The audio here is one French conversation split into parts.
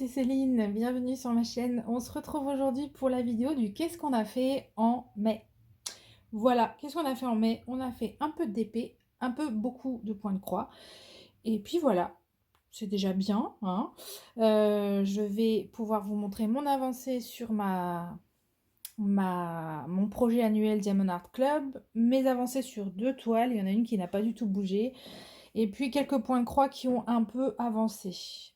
Céline, bienvenue sur ma chaîne. On se retrouve aujourd'hui pour la vidéo du qu'est-ce qu'on a fait en mai. Voilà, qu'est-ce qu'on a fait en mai? On a fait un peu d'épée, un peu beaucoup de points de croix. Et puis voilà, c'est déjà bien, hein. Je vais pouvoir vous montrer mon avancée sur mon projet annuel Diamond Art Club, mes avancées sur 2 toiles, il y en a une qui n'a pas du tout bougé, et puis quelques points de croix qui ont un peu avancé.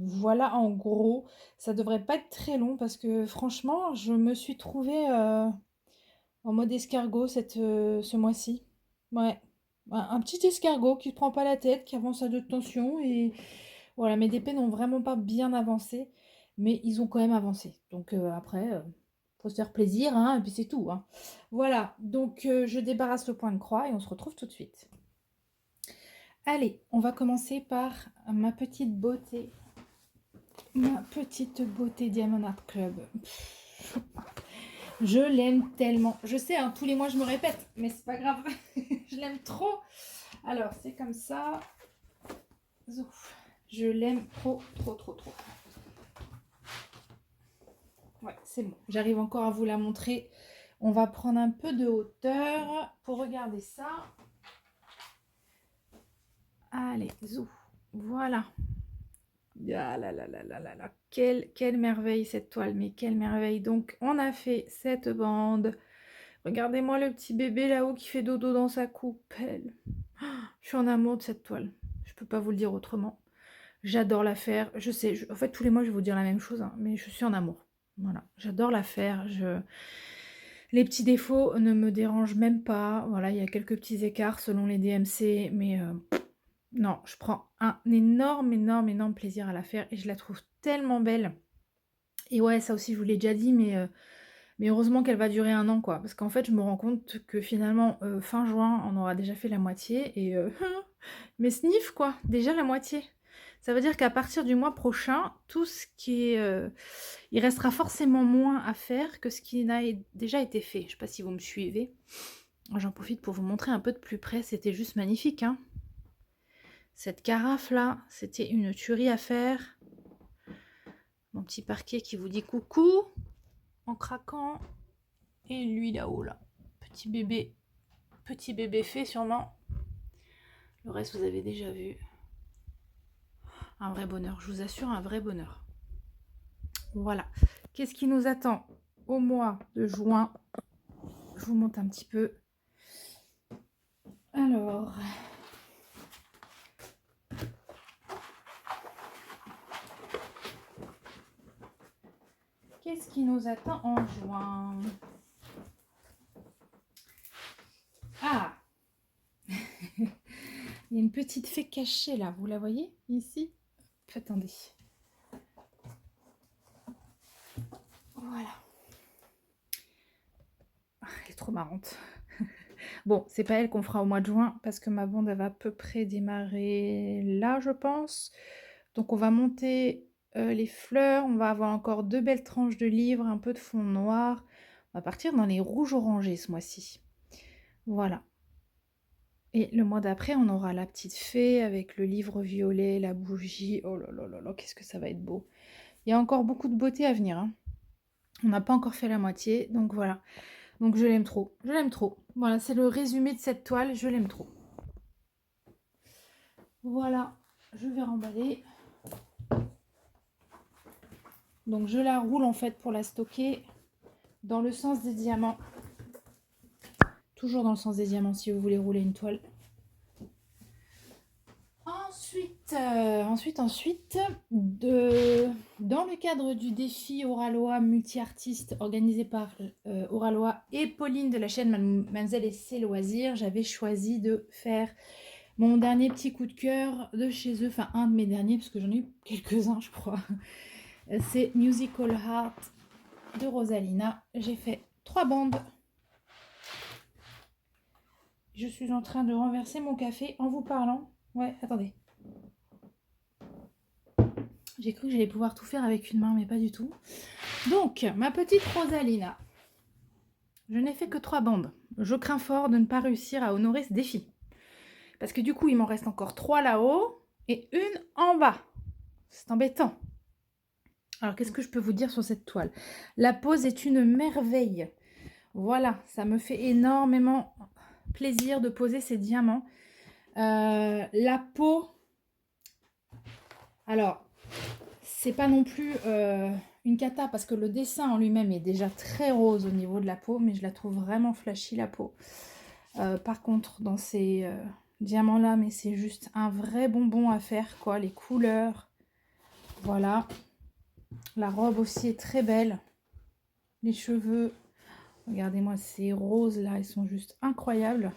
Voilà, en gros, ça devrait pas être très long parce que franchement, je me suis trouvée en mode escargot ce mois-ci. Ouais, un petit escargot qui ne prend pas la tête, qui avance à 2 tensions. Et voilà, mes DP n'ont vraiment pas bien avancé, mais ils ont quand même avancé. Donc après, faut se faire plaisir, hein, et puis c'est tout, hein. Voilà, donc je débarrasse le point de croix et on se retrouve tout de suite. Allez, on va commencer par ma petite beauté. Ma petite beauté Diamond Art Club. Je l'aime tellement. Je sais, hein, tous les mois je me répète, mais c'est pas grave. Je l'aime trop. Alors, c'est comme ça. Zouf. Je l'aime trop, trop, trop, trop. Ouais, c'est bon. J'arrive encore à vous la montrer. On va prendre un peu de hauteur pour regarder ça. Allez, zouf. Voilà. Ah là là là là là là. Quelle merveille cette toile, mais quelle merveille. Donc, on a fait cette bande. Regardez-moi le petit bébé là-haut qui fait dodo dans sa coupelle. Je suis en amour de cette toile. Je peux pas vous le dire autrement. J'adore la faire. Je sais, en fait, tous les mois, je vais vous dire la même chose, hein, mais je suis en amour. Voilà, j'adore la faire. Les petits défauts ne me dérangent même pas. Voilà, il y a quelques petits écarts selon les DMC, mais non, je prends un énorme, énorme, énorme plaisir à la faire et je la trouve tellement belle. Et ouais, ça aussi, je vous l'ai déjà dit, mais heureusement qu'elle va durer 1 an, quoi. Parce qu'en fait, je me rends compte que finalement, fin juin, on aura déjà fait la moitié. Et mais sniff, quoi, déjà la moitié. Ça veut dire qu'à partir du mois prochain, tout ce qui est... il restera forcément moins à faire que ce qui n'a déjà été fait. Je ne sais pas si vous me suivez. J'en profite pour vous montrer un peu de plus près. C'était juste magnifique, hein. Cette carafe-là, c'était une tuerie à faire. Mon petit parquet qui vous dit coucou en craquant. Et lui là-haut, là. Petit bébé fait sûrement. Le reste, vous avez déjà vu. Un vrai bonheur, je vous assure, un vrai bonheur. Voilà. Qu'est-ce qui nous attend au mois de juin? Je vous montre un petit peu. Alors... qu'est-ce qui nous attend en juin? Ah! Il y a une petite fée cachée là, vous la voyez ici? Attendez. Voilà. Elle est trop marrante. Bon, c'est pas elle qu'on fera au mois de juin parce que ma bande elle va à peu près démarrer là, je pense. Donc on va monter les fleurs, on va avoir encore 2 belles tranches de livres, un peu de fond noir. On va partir dans les rouges orangés ce mois-ci. Voilà. Et le mois d'après, on aura la petite fée avec le livre violet, la bougie. Oh là là là là, qu'est-ce que ça va être beau. Il y a encore beaucoup de beauté à venir, hein. On n'a pas encore fait la moitié, donc voilà. Donc je l'aime trop, je l'aime trop. Voilà, c'est le résumé de cette toile, je l'aime trop. Voilà, je vais remballer. Donc je la roule en fait pour la stocker dans le sens des diamants. Toujours dans le sens des diamants si vous voulez rouler une toile. Ensuite, dans le cadre du défi Oralois multi-artistes organisé par Oralois et Pauline de la chaîne Mademoiselle et ses loisirs, j'avais choisi de faire mon dernier petit coup de cœur de chez eux, enfin un de mes derniers parce que j'en ai eu quelques-uns je crois. C'est Musical Heart de Rosalina. J'ai fait 3 bandes. Je suis en train de renverser mon café en vous parlant. Ouais, attendez. J'ai cru que j'allais pouvoir tout faire avec une main, mais pas du tout. Donc, ma petite Rosalina. Je n'ai fait que 3 bandes. Je crains fort de ne pas réussir à honorer ce défi. Parce que du coup, il m'en reste encore 3 là-haut et une en bas. C'est embêtant. Alors, qu'est-ce que je peux vous dire sur cette toile? La pose est une merveille. Voilà, ça me fait énormément plaisir de poser ces diamants. La peau, alors, c'est pas non plus une cata parce que le dessin en lui-même est déjà très rose au niveau de la peau, mais je la trouve vraiment flashy la peau. Par contre, dans ces diamants-là, mais c'est juste un vrai bonbon à faire, quoi. Les couleurs, voilà. La robe aussi est très belle. Les cheveux, regardez-moi ces roses-là, ils sont juste incroyables.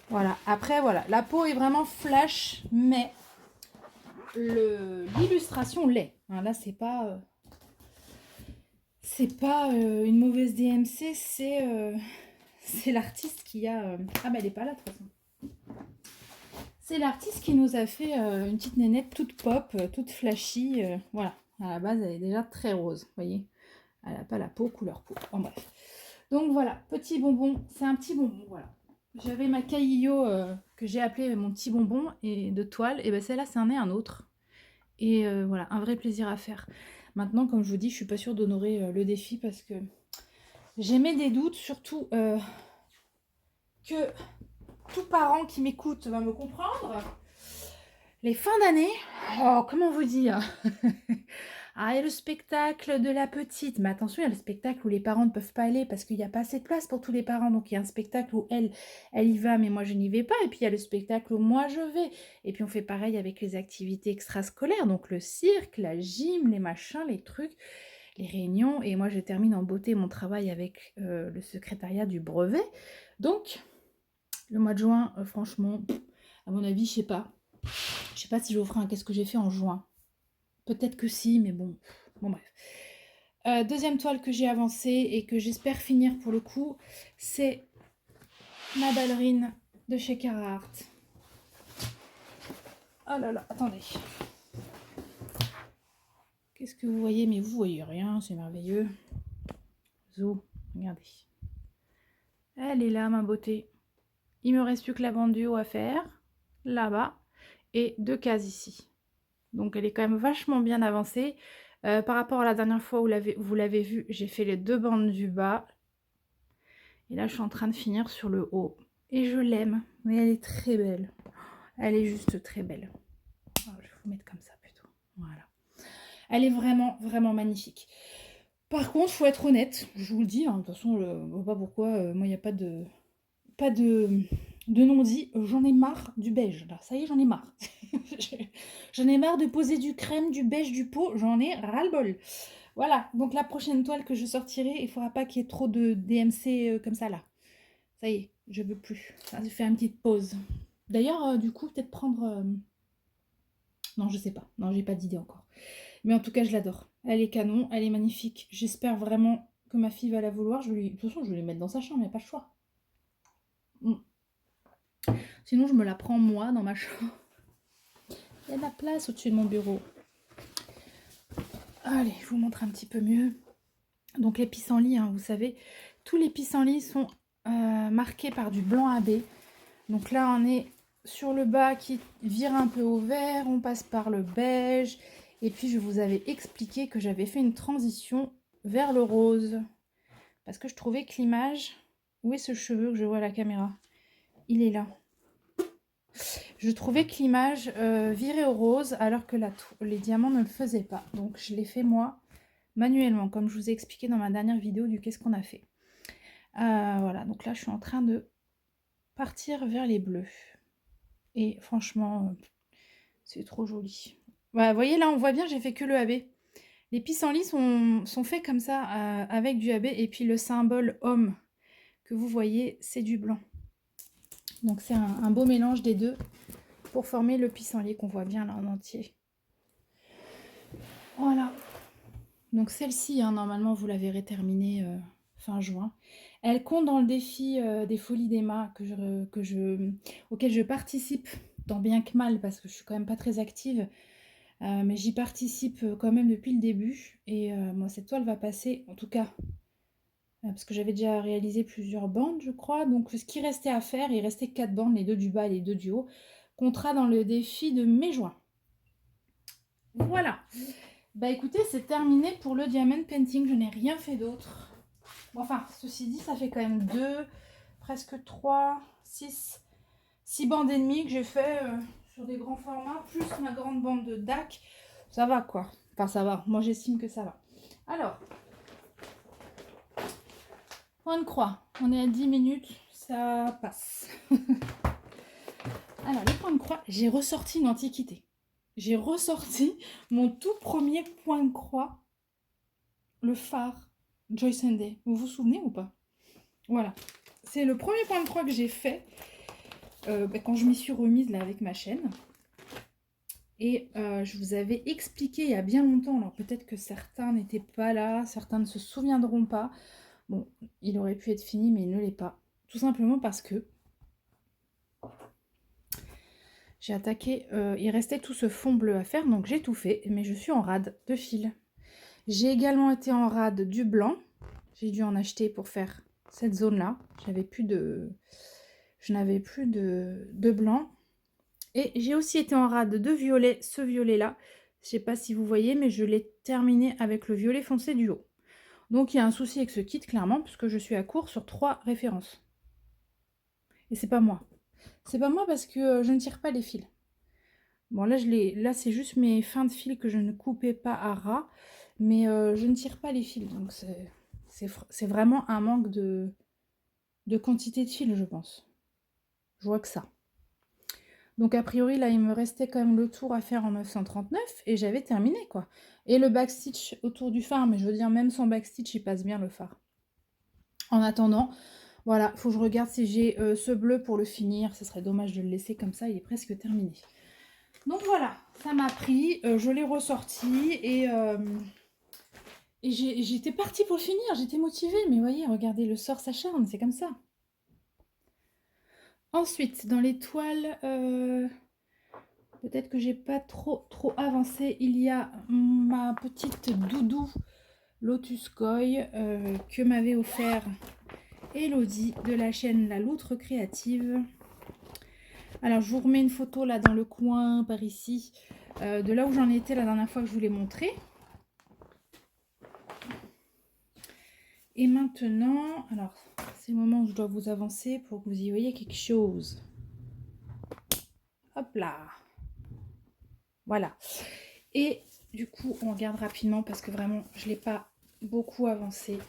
Voilà, après, voilà, la peau est vraiment flash, mais l'illustration l'est. Hein, là, c'est pas une mauvaise DMC, c'est l'artiste qui a... Ah, bah, elle est pas là, de toute façon. C'est l'artiste qui nous a fait une petite nénette toute pop, toute flashy. Voilà, à la base, elle est déjà très rose, vous voyez. Elle n'a pas la peau, couleur peau. En bref. Donc, voilà, petit bonbon. C'est un petit bonbon, voilà. J'avais ma caillio que j'ai appelé mon petit bonbon et de toile. Et ben celle-là, c'en est un autre. Et voilà, un vrai plaisir à faire. Maintenant, comme je vous dis, je suis pas sûre d'honorer le défi parce que j'émets des doutes, surtout que tout parent qui m'écoute va me comprendre. Les fins d'année, oh, comment vous dire? Ah, il y a le spectacle de la petite, mais attention, il y a le spectacle où les parents ne peuvent pas aller parce qu'il n'y a pas assez de place pour tous les parents. Donc il y a un spectacle où elle y va, mais moi je n'y vais pas. Et puis il y a le spectacle où moi je vais. Et puis on fait pareil avec les activités extrascolaires, donc le cirque, la gym, les machins, les trucs, les réunions. Et moi je termine en beauté mon travail avec le secrétariat du brevet. Donc le mois de juin, franchement, à mon avis, je sais pas. Je sais pas si je vous ferai un qu'est-ce que j'ai fait en juin. Peut-être que si, mais bon. Bon, bref. Deuxième toile que j'ai avancée et que j'espère finir pour le coup, c'est ma ballerine de chez Carhartt. Oh là là, attendez. Qu'est-ce que vous voyez? Mais vous voyez rien, c'est merveilleux. Zo, regardez. Elle est là, ma beauté. Il me reste plus que la bande du haut à faire, là-bas, et 2 cases ici. Donc elle est quand même vachement bien avancée. Par rapport à la dernière fois où vous l'avez vu, j'ai fait les 2 bandes du bas. Et là, je suis en train de finir sur le haut. Et je l'aime, mais elle est très belle. Elle est juste très belle. Alors, je vais vous mettre comme ça plutôt. Voilà. Elle est vraiment, vraiment magnifique. Par contre, il faut être honnête, je vous le dis, hein, de toute façon, je ne vois pas pourquoi, moi, il n'y a pas de non-dit. J'en ai marre du beige, là. Ça y est, j'en ai marre. J'en ai marre de poser du crème, du beige, du pot. J'en ai ras-le-bol. Voilà, donc la prochaine toile que je sortirai, il ne faudra pas qu'il y ait trop de DMC comme ça, là. Ça y est, je veux plus. Ça, je fais une petite pause. D'ailleurs, du coup, peut-être prendre... Non, je sais pas. Non, j'ai pas d'idée encore. Mais en tout cas, je l'adore. Elle est canon, elle est magnifique. J'espère vraiment que ma fille va la vouloir. De toute façon, je vais les mettre dans sa chambre, il n'y a pas le choix. Sinon, je me la prends moi dans ma chambre. Il y a de la place au-dessus de mon bureau. Allez, je vous montre un petit peu mieux. Donc les pissenlits, hein, vous savez, tous les pissenlits sont marqués par du blanc AB. Donc là, on est sur le bas qui vire un peu au vert, on passe par le beige. Et puis, je vous avais expliqué que j'avais fait une transition vers le rose. Parce que je trouvais que l'image... Où est ce cheveu que je vois à la caméra? Il est là. Je trouvais que l'image virait au rose alors que les diamants ne le faisaient pas. Donc, je l'ai fait moi, manuellement, comme je vous ai expliqué dans ma dernière vidéo du qu'est-ce qu'on a fait. Voilà, donc là, je suis en train de partir vers les bleus. Et franchement, c'est trop joli. Voilà, vous voyez, là, on voit bien, j'ai fait que le AB. Les pissenlits sont faits comme ça, avec du AB. Et puis, le symbole homme que vous voyez, c'est du blanc. Donc, c'est un beau mélange des deux pour former le pissenlit qu'on voit bien là en entier. Voilà. Donc, celle-ci, hein, normalement, vous la verrez terminée fin juin. Elle compte dans le défi des Folies d'Emma auquel je participe, tant bien que mal, parce que je suis quand même pas très active. Mais j'y participe quand même depuis le début. Et moi, cette toile va passer, en tout cas, parce que j'avais déjà réalisé plusieurs bandes, je crois. Donc, ce qui restait à faire, il restait 4 bandes, les 2 du bas et les 2 du haut, comptera dans le défi de mai-juin. Voilà. Bah écoutez, c'est terminé pour le diamond painting, je n'ai rien fait d'autre. Bon, enfin, ceci dit, ça fait quand même 2, presque 3, 6 bandes et demie que j'ai fait sur des grands formats, plus ma grande bande de DAC. Ça va quoi. Enfin, ça va. Moi, j'estime que ça va. Alors, point de croix. On est à 10 minutes. Ça passe. Alors, les points de croix, j'ai ressorti une antiquité. J'ai ressorti mon tout premier point de croix, le phare Joyce and Day. Vous vous souvenez ou pas? Voilà. C'est le premier point de croix que j'ai fait quand je m'y suis remise là avec ma chaîne. Et je vous avais expliqué il y a bien longtemps, alors peut-être que certains n'étaient pas là, certains ne se souviendront pas. Bon, il aurait pu être fini, mais il ne l'est pas. Tout simplement parce que j'ai attaqué, il restait tout ce fond bleu à faire, donc j'ai tout fait, mais je suis en rade de fil. J'ai également été en rade du blanc. J'ai dû en acheter pour faire cette zone-là. Je n'avais plus de blanc. Et j'ai aussi été en rade de violet, ce violet-là. Je ne sais pas si vous voyez, mais je l'ai terminé avec le violet foncé du haut. Donc il y a un souci avec ce kit, clairement, puisque je suis à court sur 3 références. Et c'est pas moi. C'est pas moi parce que je ne tire pas les fils. Bon, là c'est juste mes fins de fil que je ne coupais pas à ras, mais je ne tire pas les fils. Donc c'est vraiment un manque de quantité de fils, je pense. Je vois que ça. Donc a priori, là, il me restait quand même le tour à faire en 939 et j'avais terminé, quoi. Et le backstitch autour du phare, mais je veux dire, même sans backstitch, il passe bien le phare. En attendant, voilà, il faut que je regarde si j'ai ce bleu pour le finir. Ce serait dommage de le laisser comme ça, il est presque terminé. Donc voilà, ça m'a pris, je l'ai ressorti et j'étais partie pour le finir, j'étais motivée. Mais voyez, regardez, le sort s'acharne, c'est comme ça. Ensuite, dans les toiles... peut-être que j'ai pas trop avancé. Il y a ma petite doudou Lotus Koi que m'avait offert Elodie de la chaîne La Loutre Créative. Alors je vous remets une photo là dans le coin par ici de là où j'en étais la dernière fois que je vous l'ai montré. Et maintenant, alors c'est le moment où je dois vous avancer pour que vous y voyez quelque chose. Hop là. Voilà. Et du coup, on regarde rapidement parce que vraiment, je ne l'ai pas beaucoup avancé.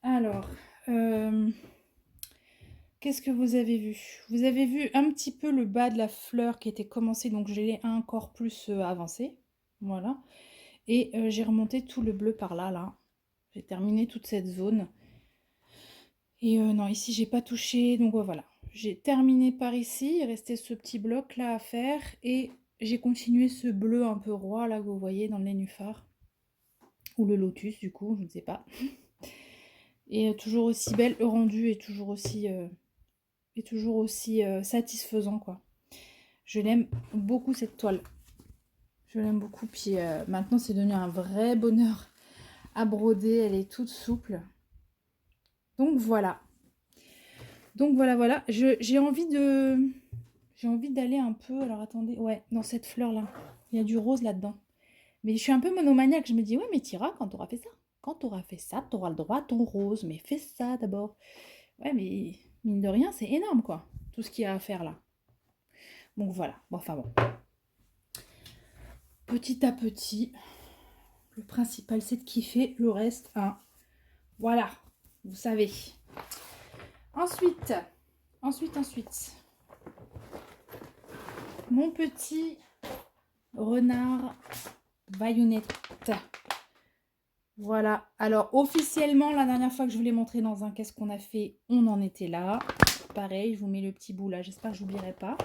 Alors, qu'est-ce que vous avez vu? Vous avez vu un petit peu le bas de la fleur qui était commencé, donc je l'ai encore plus avancé. Voilà. Et j'ai remonté tout le bleu par là, là. J'ai terminé toute cette zone. Et non, ici, j'ai pas touché, donc voilà. J'ai terminé par ici, il restait ce petit bloc là à faire. Et j'ai continué ce bleu un peu roi là que vous voyez dans le nénuphar. Ou le lotus du coup, je ne sais pas. Et toujours aussi belle, le rendu est toujours aussi satisfaisant quoi. Je l'aime beaucoup cette toile. Je l'aime beaucoup. Puis maintenant c'est devenu un vrai bonheur à broder. Elle est toute souple. Donc voilà. Donc voilà. J'ai envie d'aller un peu. Alors attendez. Ouais, dans cette fleur là. Il y a du rose là-dedans. Mais je suis un peu monomaniaque. Je me dis, ouais, mais t'iras quand t'auras fait ça. Quand t'auras fait ça, t'auras le droit à ton rose. Mais fais ça d'abord. Ouais, mais mine de rien, c'est énorme, quoi. Tout ce qu'il y a à faire là. Donc voilà. Bon, enfin bon. Petit à petit, le principal, c'est de kiffer. Le reste, hein. Voilà. Vous savez. Ensuite. Mon petit renard baïonnette. Voilà. Alors, officiellement, la dernière fois que je vous l'ai montré dans un qu'est-ce qu'on a fait, on en était là. Pareil, je vous mets le petit bout là. J'espère que je n'oublierai pas.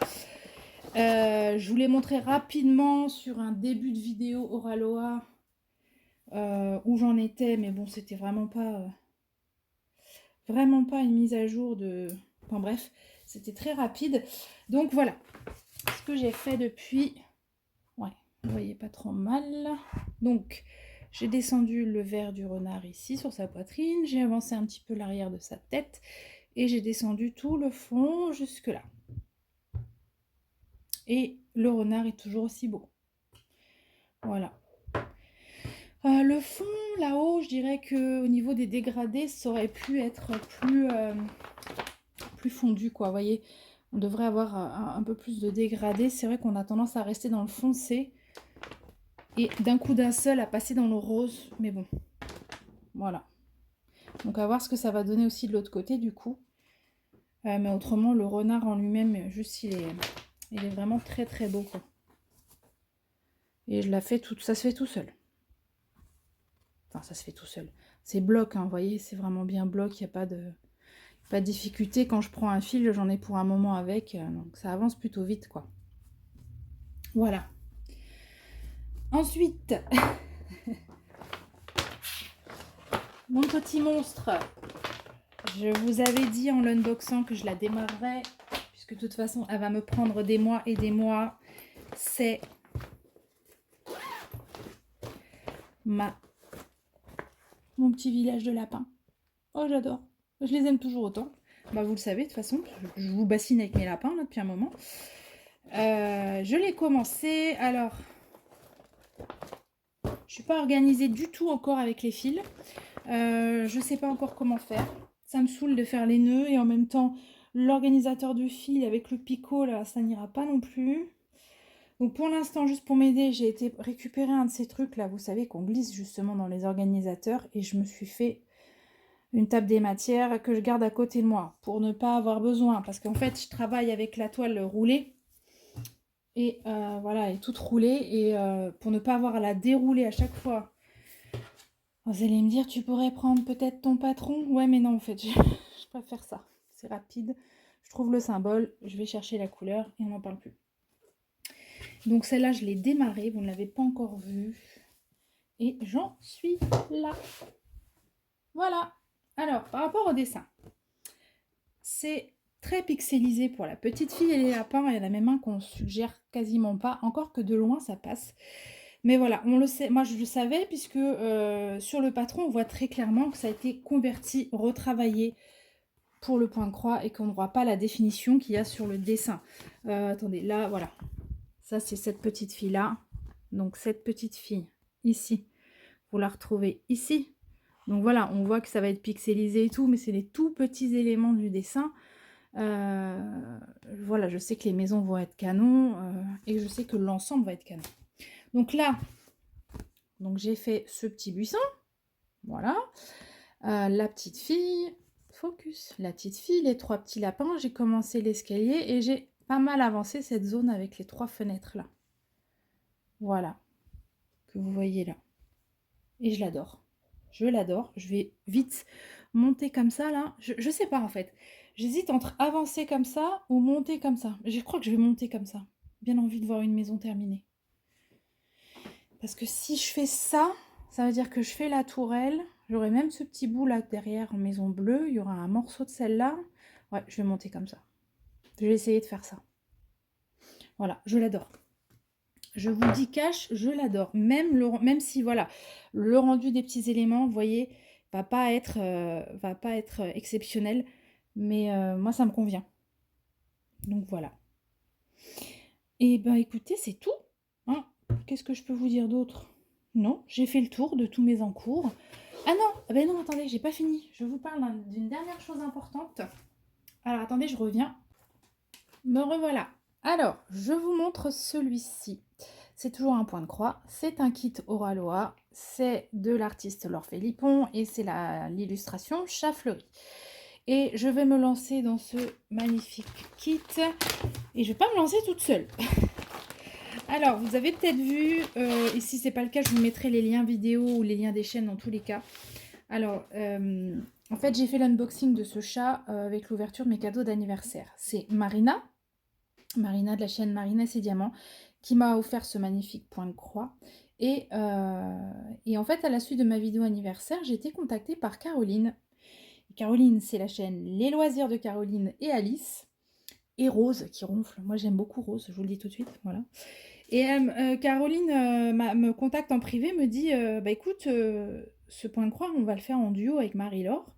Je vous l'ai montré rapidement sur un début de vidéo Oraloa où j'en étais. Mais bon, c'était vraiment pas une mise à jour de... Enfin bref, c'était très rapide. Donc voilà. Ce que j'ai fait depuis... Ouais, vous voyez pas trop mal. Donc... j'ai descendu le vert du renard ici sur sa poitrine, j'ai avancé un petit peu l'arrière de sa tête et j'ai descendu tout le fond jusque là. Et le renard est toujours aussi beau. Voilà. Le fond, là-haut, je dirais qu'au niveau des dégradés, ça aurait pu être plus fondu, quoi. Vous voyez, on devrait avoir un peu plus de dégradés. C'est vrai qu'on a tendance à rester dans le foncé et d'un coup d'un seul à passer dans le rose. Mais bon, voilà. Donc à voir ce que ça va donner aussi de l'autre côté, du coup. Mais autrement, le renard en lui-même, juste, il est vraiment très très beau, quoi. Et je la fais tout, ça se fait tout seul. Enfin, ça se fait tout seul. C'est bloc, hein, vous voyez, c'est vraiment bien bloc, il n'y a pas de difficulté. Quand je prends un fil, j'en ai pour un moment avec, donc ça avance plutôt vite, quoi. Voilà. Ensuite, mon petit monstre, je vous avais dit en l'unboxant que je la démarrerais, puisque de toute façon, elle va me prendre des mois et des mois. C'est mon petit village de lapins. Oh, j'adore. Je les aime toujours autant. Bah, vous le savez, de toute façon, je vous bassine avec mes lapins là, depuis un moment. Je l'ai commencé. Alors, je suis pas organisée du tout encore avec les fils. Je sais pas encore comment faire. Ça me saoule de faire les nœuds et en même temps, l'organisateur de fil avec le picot, là, ça n'ira pas non plus. Donc pour l'instant, juste pour m'aider, j'ai été récupérer un de ces trucs là, vous savez, qu'on glisse justement dans les organisateurs et je me suis fait une table des matières que je garde à côté de moi pour ne pas avoir besoin parce qu'en fait, je travaille avec la toile roulée et voilà, elle est toute roulée et pour ne pas avoir à la dérouler à chaque fois. Vous allez me dire, tu pourrais prendre peut-être ton patron? Ouais, mais non, en fait, je préfère ça. C'est rapide. Je trouve le symbole, je vais chercher la couleur et on n'en parle plus. Donc celle-là, je l'ai démarrée, vous ne l'avez pas encore vue. Et j'en suis là. Voilà. Alors, par rapport au dessin, c'est très pixelisé pour la petite fille et les lapins. Il y en a même un qu'on suggère quasiment pas, encore que de loin, ça passe. Mais voilà, on le sait. Moi, je le savais puisque sur le patron, on voit très clairement que ça a été converti, retravaillé pour le point de croix et qu'on ne voit pas la définition qu'il y a sur le dessin. Attendez, là, voilà. Ça, c'est cette petite fille-là. Donc, cette petite fille, ici, vous la retrouvez ici. Donc, voilà, on voit que ça va être pixelisé et tout, mais c'est les tout petits éléments du dessin. Voilà, je sais que les maisons vont être canon et je sais que l'ensemble va être canon. Donc là, j'ai fait ce petit buisson. Voilà. La petite fille, focus, la petite fille, les 3 petits lapins. J'ai commencé l'escalier et j'ai pas mal avancé cette zone avec les 3 fenêtres là. Voilà, que vous voyez là. Et je l'adore. Je l'adore. Je vais vite monter comme ça là. Je sais pas en fait. J'hésite entre avancer comme ça ou monter comme ça. Je crois que je vais monter comme ça. Bien envie de voir une maison terminée. Parce que si je fais ça, ça veut dire que je fais la tourelle. J'aurai même ce petit bout là derrière en maison bleue. Il y aura un morceau de celle-là. Ouais, je vais monter comme ça. Je vais essayer de faire ça. Voilà, je l'adore. Je vous dis cash, je l'adore. Même si, voilà, le rendu des petits éléments, vous voyez, va pas être exceptionnel. Mais moi, ça me convient. Donc, voilà. Et ben, écoutez, c'est tout. Hein. Qu'est-ce que je peux vous dire d'autre? Non, j'ai fait le tour de tous mes encours. Ah non, ben non, attendez, j'ai pas fini. Je vous parle d'une dernière chose importante. Alors, attendez, je reviens. Me revoilà. Alors, je vous montre celui-ci. C'est toujours un point de croix. C'est un kit Oraloa. C'est de l'artiste Laure Philippon et c'est l'illustration Chat Fleuri. Et je vais me lancer dans ce magnifique kit. Et je vais pas me lancer toute seule. Alors, vous avez peut-être vu, et si c'est pas le cas, je vous mettrai les liens vidéo ou les liens des chaînes dans tous les cas. Alors, en fait, j'ai fait l'unboxing de ce chat avec l'ouverture de mes cadeaux d'anniversaire. C'est Marina de la chaîne Marina et ses diamants, qui m'a offert ce magnifique point de croix. Et en fait, à la suite de ma vidéo anniversaire, j'ai été contactée par Caroline. Caroline, c'est la chaîne Les Loisirs de Caroline et Alice. Et Rose, qui ronfle. Moi, j'aime beaucoup Rose, je vous le dis tout de suite. Voilà. Et Caroline me contacte en privé, me dit bah écoute, ce point de croix, on va le faire en duo avec Marie-Laure.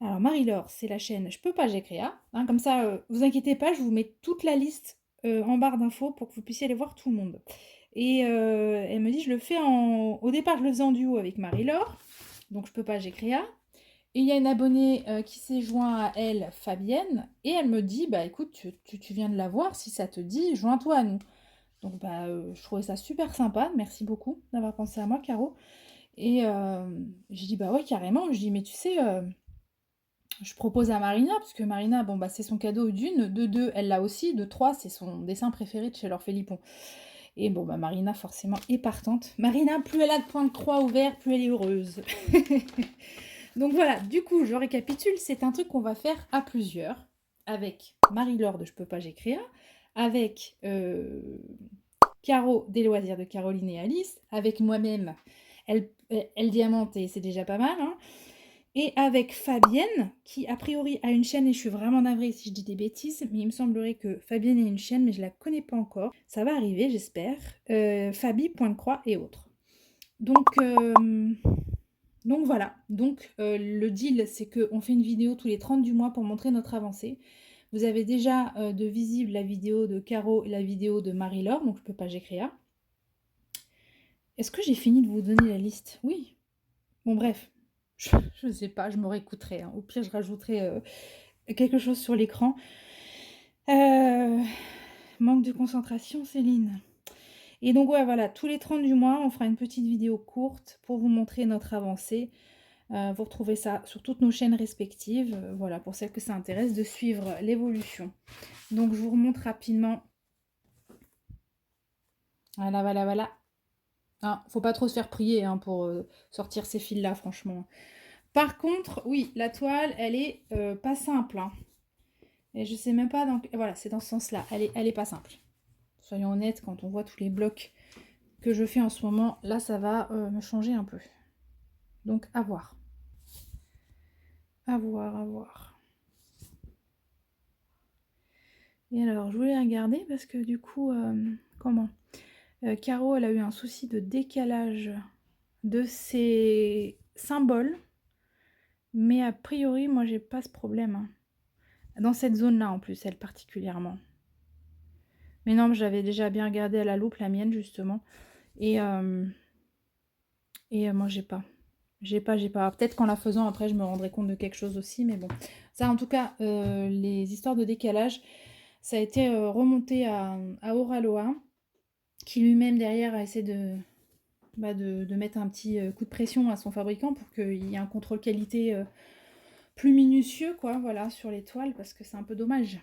Alors Marie-Laure, c'est la chaîne Je peux pas, j'ai créa. Hein, comme ça, vous inquiétez pas, je vous mets toute la liste en barre d'infos pour que vous puissiez aller voir tout le monde. Et elle me dit, je le fais au départ, je le faisais en duo avec Marie-Laure, donc je peux pas, j'ai créa. Et il y a une abonnée qui s'est joint à elle, Fabienne, et elle me dit, bah écoute, tu viens de la voir, si ça te dit, joins-toi à nous. Donc bah, je trouvais ça super sympa, merci beaucoup d'avoir pensé à moi, Caro. Et j'ai dit, bah ouais, carrément, je dis, mais tu sais, je propose à Marina, parce que Marina, bon bah c'est son cadeau d'une, de deux, elle l'a aussi, de trois, c'est son dessin préféré de chez Laure Philippon. Et bon bah Marina forcément est partante. Marina, plus elle a de points de croix ouverts, plus elle est heureuse. Donc voilà, du coup, je récapitule, c'est un truc qu'on va faire à plusieurs, avec Marie-Laure de Je peux pas, j'ai créa, avec Caro des loisirs de Caroline et Alice, avec moi-même, elle Diamante, et c'est déjà pas mal, hein, et avec Fabienne, qui a priori a une chaîne, et je suis vraiment navrée si je dis des bêtises, mais il me semblerait que Fabienne ait une chaîne, mais je la connais pas encore. Ça va arriver, j'espère. Fabi, point de croix et autres. Donc voilà, donc le deal, c'est qu'on fait une vidéo tous les 30 du mois pour montrer notre avancée. Vous avez déjà de visible la vidéo de Caro et la vidéo de Marie-Laure, donc je peux pas, j'ai créé. Est-ce que j'ai fini de vous donner la liste? Oui. Bon bref, je ne sais pas, je me réécouterai. Hein. Au pire, je rajouterai quelque chose sur l'écran. Manque de concentration, Céline. Et donc ouais, voilà, tous les 30 du mois, on fera une petite vidéo courte pour vous montrer notre avancée. Vous retrouvez ça sur toutes nos chaînes respectives. Voilà, pour celles que ça intéresse de suivre l'évolution. Donc, je vous remonte rapidement. Voilà, voilà, voilà. Ah, faut pas trop se faire prier hein, pour sortir ces fils-là, franchement. Par contre, oui, la toile, elle est pas simple. Hein. Et je sais même pas dans... Voilà, c'est dans ce sens-là. Elle est pas simple. Soyons honnêtes, quand on voit tous les blocs que je fais en ce moment, là, ça va me changer un peu. Donc, à voir. À voir, à voir. Et alors, je voulais regarder parce que du coup, comment Caro, elle a eu un souci de décalage de ses symboles. Mais a priori, moi, j'ai pas ce problème. Hein. Dans cette zone-là, en plus, elle particulièrement. Mais non, j'avais déjà bien regardé à la loupe, la mienne, justement. Et moi, j'ai pas. J'ai pas. Peut-être qu'en la faisant, après, je me rendrai compte de quelque chose aussi. Mais bon. Ça, en tout cas, les histoires de décalage, ça a été remonté à Oraloa, qui lui-même, derrière, a essayé de mettre un petit coup de pression à son fabricant pour qu'il y ait un contrôle qualité plus minutieux, quoi, voilà, sur les toiles, parce que c'est un peu dommage.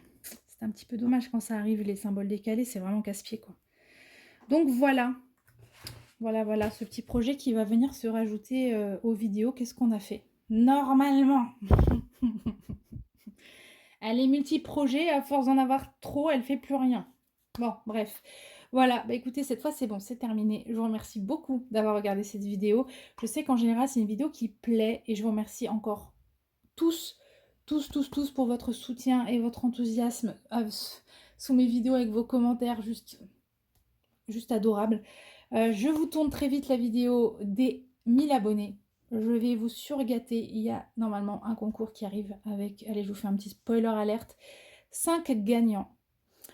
C'est un petit peu dommage quand ça arrive, les symboles décalés, c'est vraiment casse-pied, quoi. Donc voilà. Voilà, ce petit projet qui va venir se rajouter aux vidéos. Qu'est-ce qu'on a fait? Normalement. Elle est multi-projet, à force d'en avoir trop, elle fait plus rien. Bon, bref. Voilà, bah écoutez, cette fois c'est bon, c'est terminé. Je vous remercie beaucoup d'avoir regardé cette vidéo. Je sais qu'en général, c'est une vidéo qui plaît et je vous remercie encore tous pour votre soutien et votre enthousiasme sous mes vidéos avec vos commentaires juste adorables. Je vous tourne très vite la vidéo des 1000 abonnés. Je vais vous surgâter. Il y a normalement un concours qui arrive avec, allez, je vous fais un petit spoiler alerte, 5 gagnants.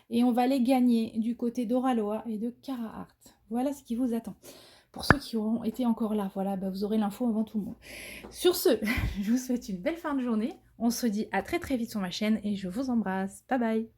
Et on va les gagner du côté d'Oraloa et de Cara Art. Voilà ce qui vous attend. Pour ceux qui auront été encore là, voilà, bah vous aurez l'info avant tout le monde. Sur ce, je vous souhaite une belle fin de journée. On se dit à très très vite sur ma chaîne et je vous embrasse. Bye bye.